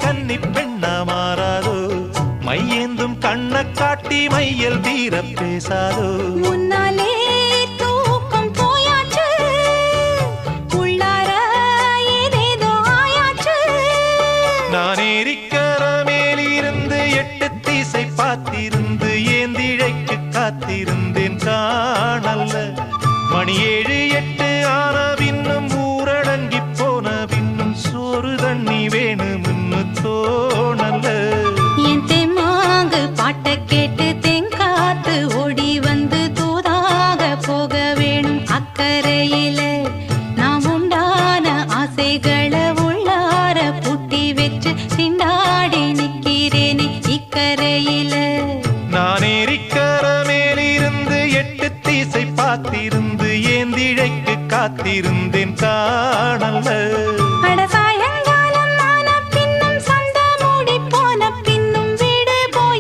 கன்னி பெண்ணா மாறாதோ மையேந்தும் கண்ண காட்டி மையல் தீர பேசாதோ முன்னாலே தூக்கம் போயாச்சு உள்ளார ஏதேதோ ஆயாச்சு நான் ஏரிக்கர மேலிருந்து 8 திசை பார்த்திருந்து ஏந்திழைக்கு காத்திருந்தேன் காணல்ல மணி 7 8 ஆன பின்னும் ஊரடங்கி போன பின்னும் சோறு தண்ணி வேணும்னு தோணல்ல என் தெம்மாங்கு பாட்டை கேட்டு தெங்காத்து ஓடி வந்து தூதாக போக வேணும் அக்கறையில நாம் உண்டான ஆசைகளை உள்ளார பூட்டி வச்சு திண்டாடி நிக்கிறேனே இக்கரையில நான் ஏரிக்கர மேலிருந்து 8 திசை பார்த்திருந்து ஏந்திழைக்கு காத்திருந்தேன் காணல்ல